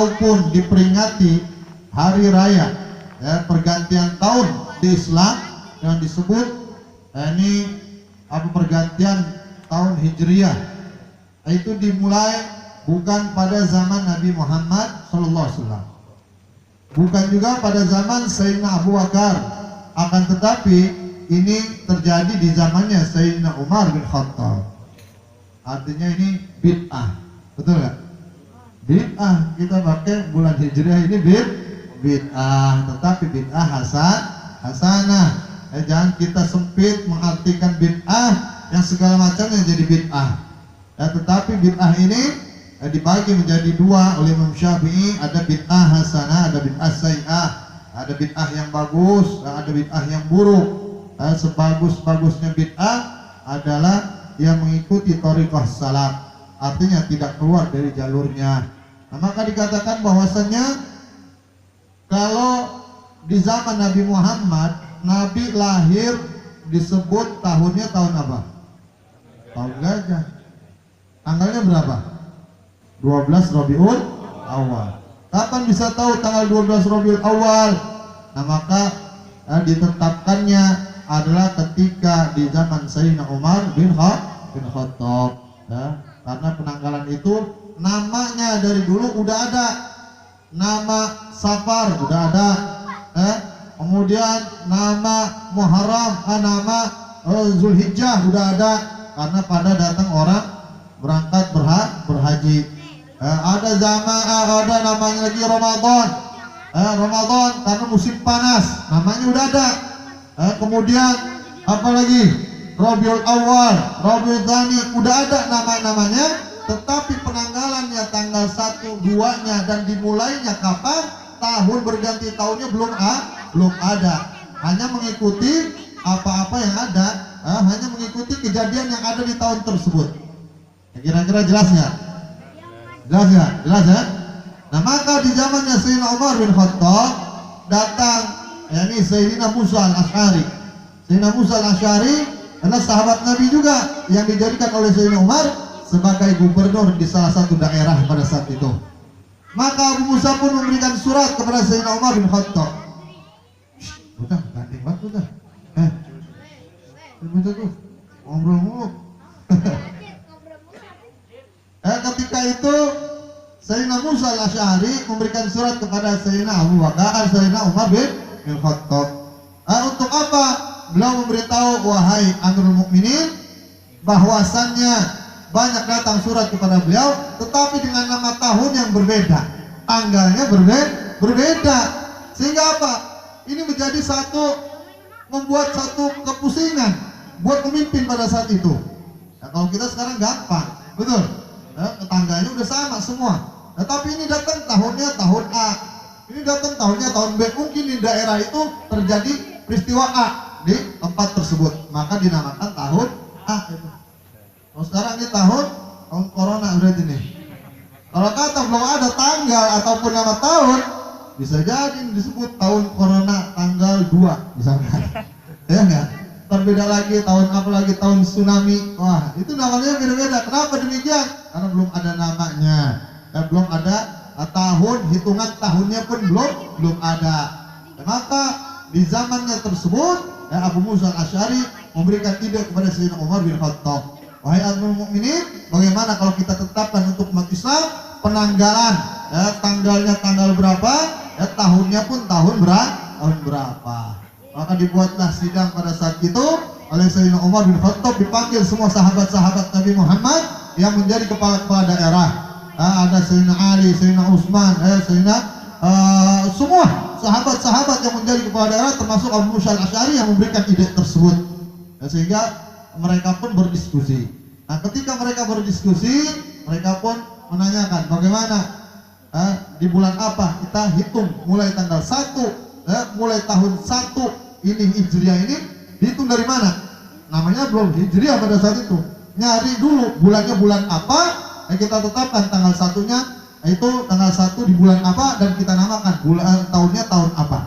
kalaupun diperingati hari raya ya, pergantian tahun di Islam yang disebut ini apa pergantian tahun Hijriah, itu dimulai bukan pada zaman Nabi Muhammad SAW, bukan juga pada zaman Sayyidina Abu Bakar, akan tetapi ini terjadi di zamannya Sayyidina Umar bin Khattab. Artinya ini bid'ah, betul nggak? Bid'ah, kita pakai bulan Hijriah ini bid'ah, tetapi bid'ah hasanah. Jangan kita sempit mengartikan bid'ah yang segala macamnya jadi bid'ah. Tetapi bid'ah ini dibagi menjadi dua oleh Imam Syafi'i, ada bid'ah hasanah, ada bid'ah sayyi'ah, ada bid'ah yang bagus, ada bid'ah yang buruk. Sebagus-bagusnya bid'ah adalah yang mengikuti thariqah salaf, artinya tidak keluar dari jalurnya. Nah, maka dikatakan bahwasanya kalau di zaman Nabi Muhammad, Nabi lahir disebut tahunnya tahun apa? Tahun gajah. Tanggalnya berapa? 12 Rabiul Awal. Kapan bisa tahu tanggal 12 Rabiul Awal? Nah, maka ditetapkannya adalah ketika di zaman Sayyidina Umar bin Khattab ya, karena penanggalan itu namanya dari dulu udah ada, nama Safar udah ada kemudian nama Muharram, nama Zulhijjah udah ada, karena pada datang orang berangkat berhaji. Ada ada namanya lagi Ramadan, Ramadan karena musim panas, namanya udah ada. Kemudian apalagi Rabiul Awal, Rabiul Tsani, udah ada namanya, tetapi penanggalannya tanggal 1, 2-nya dan dimulainya kapan, tahun berganti tahunnya belum ada. Hanya mengikuti apa-apa yang ada, hanya mengikuti kejadian yang ada di tahun tersebut. Kira-kira jelas nggak? Jelas nggak? Jelas ya? Nah, maka di zamannya Sayyidina Umar bin Khattab datang ini Sayyidina Musa al-Asy'ari. Sayyidina Musa al-Asy'ari adalah sahabat Nabi juga yang dijadikan oleh Sayyidina Umar sebagai gubernur di salah satu daerah pada saat itu. Maka Abu Musa pun memberikan surat kepada Sayyidina Umar bin Khattab. Udah, gandeng banget udah. Betul tuh, ngobrol mulu. Ketika itu Sayyidina Musa al-Asy'ari memberikan surat kepada Sayyidina Abu Bakar, Sayyidina Umar bin Khattab. Untuk apa? Beliau memberitahu, wahai Amirul Mukminin, bahwasannya banyak datang surat kepada beliau, tetapi dengan nama tahun yang berbeda, tanggalnya berbeda, sehingga apa? Ini menjadi membuat satu kepusingan buat pemimpin pada saat itu. Nah, kalau kita sekarang gampang, betul? Tetangganya udah sama semua. Nah, tapi ini datang tahunnya tahun A, ini datang tahunnya tahun B. Mungkin di daerah itu terjadi peristiwa A di tempat tersebut, maka dinamakan tahun A itu. Kalau sekarang ini tahun corona berarti nih. Kalau kata belum ada tanggal ataupun nama tahun, bisa jadi disebut tahun corona tanggal 2 misalkan. Ya enggak? Berbeda lagi tahun apa lagi, tahun tsunami. Wah, itu namanya beda-beda. Kenapa demikian? Karena belum ada namanya. Dan belum ada tahun, hitungan tahunnya pun belum ada. Dan maka di zamannya tersebut Abu Musa al-Asy'ari memberikan ide kepada Sayyidina Umar bin Khattab. Wahai Amirul Mukminin, bagaimana kalau kita tetapkan untuk umat Islam penanggalan, tanggalnya tanggal berapa, tahunnya pun tahun berapa. Maka dibuatlah sidang pada saat itu oleh Sayyidina Umar bin Khattab, dipanggil semua sahabat-sahabat Nabi Muhammad yang menjadi kepala-kepala daerah. Ada Sayyidina Ali, Sayyidina Utsman, Sayyidina semua sahabat-sahabat yang menjadi kepala daerah, termasuk Abu Musa al-Asy'ari yang memberikan ide tersebut. Sehingga mereka pun berdiskusi. Nah, ketika mereka berdiskusi, mereka pun menanyakan bagaimana di bulan apa kita hitung mulai tanggal 1, mulai tahun 1 ini Hijriah ini dihitung dari mana? Namanya belum Hijriah pada saat itu. Nyari dulu bulannya bulan apa, kita tetapkan tanggal 1-nya itu tanggal 1 di bulan apa, dan kita namakan bulan tahunnya tahun apa.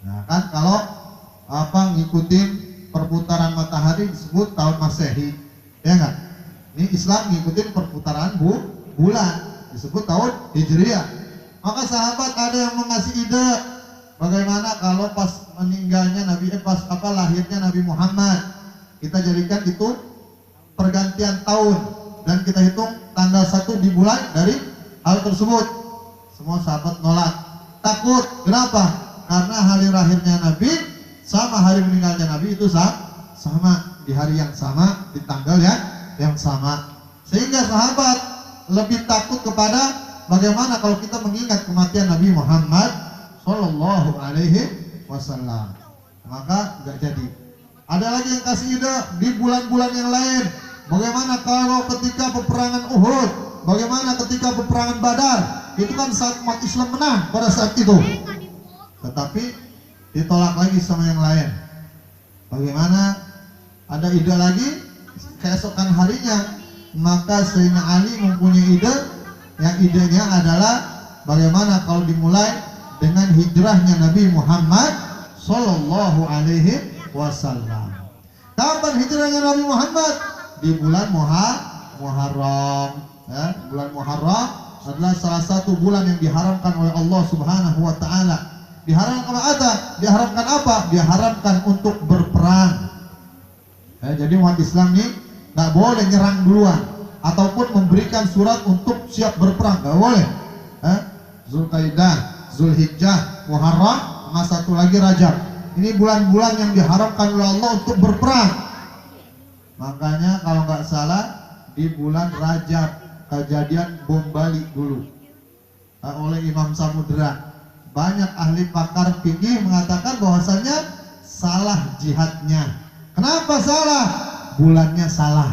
Nah, kan kalau ngikutin perputaran matahari disebut tahun Masehi, ya enggak? Ini Islam ngikutin perputaran bulan disebut tahun Hijriah. Maka sahabat ada yang mengasih ide, bagaimana kalau pas meninggalnya lahirnya Nabi Muhammad, kita jadikan itu pergantian tahun dan kita hitung tanggal 1 dimulai dari hal tersebut. Semua sahabat nolak, takut. Kenapa? Karena hari lahirnya Nabi sama hari meninggalnya Nabi itu sama, di hari yang sama, di tanggal yang sama. Sehingga sahabat lebih takut kepada bagaimana kalau kita mengingat kematian Nabi Muhammad Sallallahu Alaihi Wasallam. Maka nggak jadi. Ada lagi yang kasih ide di bulan-bulan yang lain. Bagaimana kalau ketika peperangan Uhud, bagaimana ketika peperangan Badar, itu kan saat umat Islam menang pada saat itu. Tetapi ditolak lagi sama yang lain. Bagaimana? Ada ide lagi keesokan harinya, maka Sayyidina Ali mempunyai ide, yang idenya adalah bagaimana kalau dimulai dengan hijrahnya Nabi Muhammad Sallallahu Alaihi Wasallam. Kapan hijrahnya Nabi Muhammad? Di bulan Muharram. Ya, bulan Muharram adalah salah satu bulan yang diharamkan oleh Allah Subhanahu Wa Taala. Diharamkan apa? Diharamkan untuk berperang. Ya, jadi umat Islam ini nggak boleh nyerang duluan ataupun memberikan surat untuk siap berperang, nggak boleh. Zulkaidah, Zulhijjah, Muharram, sama satu lagi Rajab. Ini bulan-bulan yang diharamkan oleh Allah untuk berperang. Makanya kalau nggak salah di bulan Rajab kejadian bom Bali dulu oleh Imam Samudra. Banyak ahli pakar fikih mengatakan bahwasanya salah jihadnya. Kenapa salah? Bulannya salah.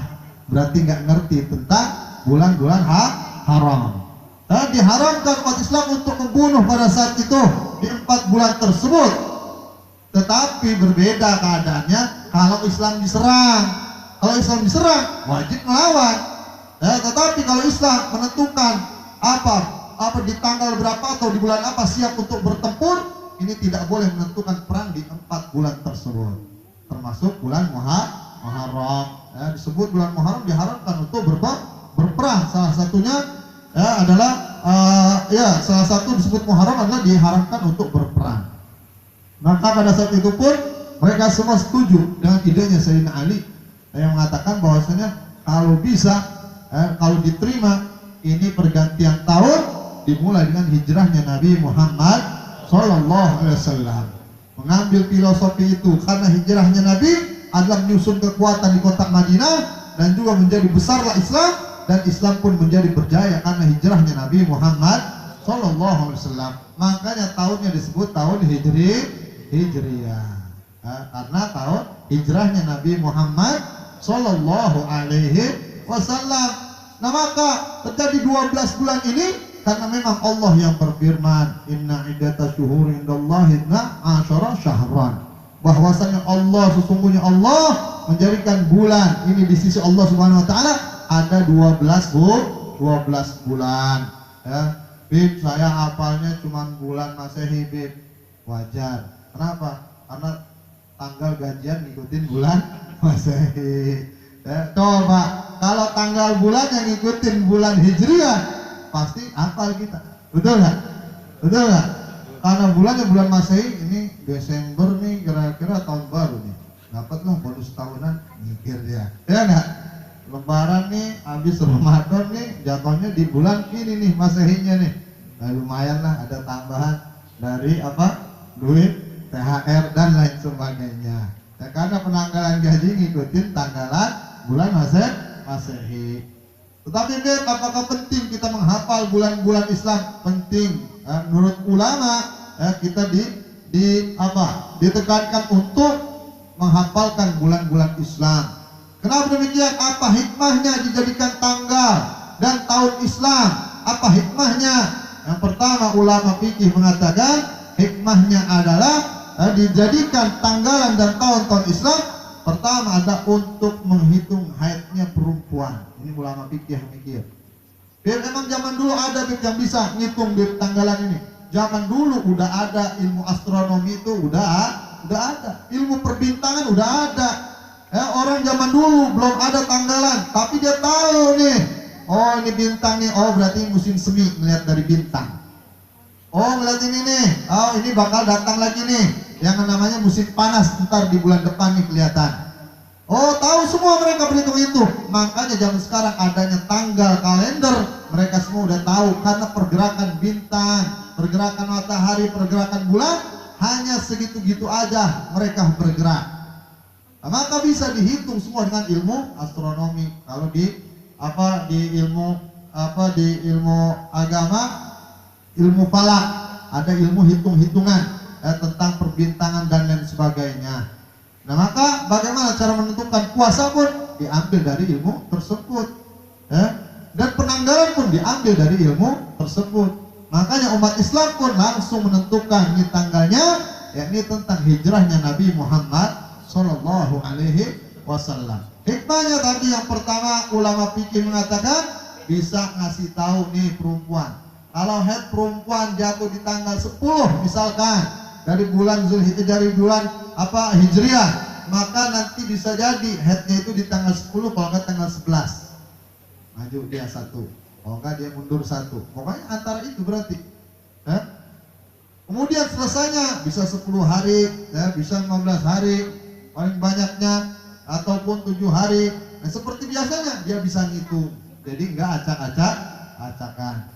Berarti nggak ngerti tentang bulan-bulan haram. Diharamkan umat Islam untuk membunuh pada saat itu di 4 bulan tersebut. Tetapi berbeda keadaannya kalau Islam diserang. Kalau Islam diserang wajib melawan. Tetapi kalau Islam menentukan apa di tanggal berapa atau di bulan apa siap untuk bertempur, ini tidak boleh menentukan perang di 4 bulan tersebut. Termasuk bulan Muharram. Disebut bulan Muharram diharamkan untuk berperang. Salah satunya adalah salah satu disebut Muharram adalah diharamkan untuk berperang. Maka pada saat itu pun mereka semua setuju dengan idenya Sayyidina Ali yang mengatakan bahwasanya kalau bisa, kalau diterima, ini pergantian tahun dimulai dengan hijrahnya Nabi Muhammad Sallallahu Alaihi Wasallam. Mengambil filosofi itu karena hijrahnya Nabi adalah menyusun kekuatan di kota Madinah dan juga menjadi besarlah Islam, dan Islam pun menjadi berjaya karena hijrahnya Nabi Muhammad Sallallahu Alaihi Wasallam. Makanya tahunnya disebut tahun Hijriyah, karena tahun hijrahnya Nabi Muhammad Sallallahu Alaihi Wasallam. Nah, maka terjadi 12 bulan ini karena memang Allah yang berfirman, Inna iddata syuhuri indallahi 12 syahran. Bahwasanya sesungguhnya Allah menjadikan bulan ini di sisi Allah Subhanahu Wa Taala ada 12 bulan. Bib, saya hafalnya cuma bulan Masehi, Bib. Wajar. Kenapa? Karena tanggal gajian ngikutin bulan Masehi. Coba kalau tanggal bulan yang ngikutin bulan Hijriah, pasti hafal kita. Betul nggak? Betul nggak? Karena bulannya bulan Masehi, ini Desember nih kira-kira tahun baru nih. Dapat loh bonus tahunan, mikir dia. Ya nggak? Lebaran nih, habis Ramadan nih, jatuhnya di bulan ini nih Masehinya nih. Nah, lumayan lah ada tambahan dari duit, THR dan lain sebagainya. Ya, karena penanggalan gaji ngikutin tanggalan bulan Masehi. Tetapi apakah penting kita menghafal bulan-bulan Islam? Penting. Menurut ulama kita ditekankan untuk menghafalkan bulan-bulan Islam. Kenapa demikian? Apa hikmahnya dijadikan tanggal dan tahun Islam? Apa hikmahnya? Yang pertama, ulama fikih mengatakan hikmahnya adalah dijadikan tanggalan dan tahun-tahun Islam. Pertama ada untuk menghitung haidnya perempuan. Ini ulama fikih yang mikir. Biar memang zaman dulu ada yang bisa ngitung di tanggalan ini. Zaman dulu udah ada ilmu astronomi, itu udah ada. Ilmu perbintangan udah ada. Orang zaman dulu belum ada tanggalan, tapi dia tahu nih, oh ini bintang nih, oh berarti musim semi melihat dari bintang. Oh ngeliat ini nih, oh ini bakal datang lagi nih, yang namanya musim panas ntar di bulan depan nih kelihatan. Oh tahu semua mereka berhitung itu. Makanya zaman sekarang adanya tanggal kalender, mereka semua udah tahu karena pergerakan bintang, pergerakan matahari, pergerakan bulan hanya segitu-gitu aja mereka bergerak. Nah, maka bisa dihitung semua dengan ilmu astronomi. Kalau di ilmu agama, ilmu falak, ada ilmu hitung-hitungan tentang perbintangan dan lain sebagainya. Nah maka bagaimana cara menentukan puasa pun diambil dari ilmu tersebut, dan penanggalan pun diambil dari ilmu tersebut. Makanya umat Islam pun langsung menentukan ini tanggalnya, yakni tentang hijrahnya Nabi Muhammad Sallallahu Alaihi Wasallam. Hikmahnya tadi yang pertama, ulama fikih mengatakan bisa ngasih tahu nih perempuan, kalau haid perempuan jatuh di tanggal 10 misalkan dari bulan Hijriah, maka nanti bisa jadi headnya itu di tanggal 10, kalau nggak tanggal 11 maju dia 1, kalau nggak dia mundur 1, pokoknya antara itu berarti. Kemudian selesainya bisa 10 hari, bisa 15 hari paling banyaknya, ataupun 7 hari. Nah seperti biasanya dia bisa ngitung, jadi nggak acak-acakan.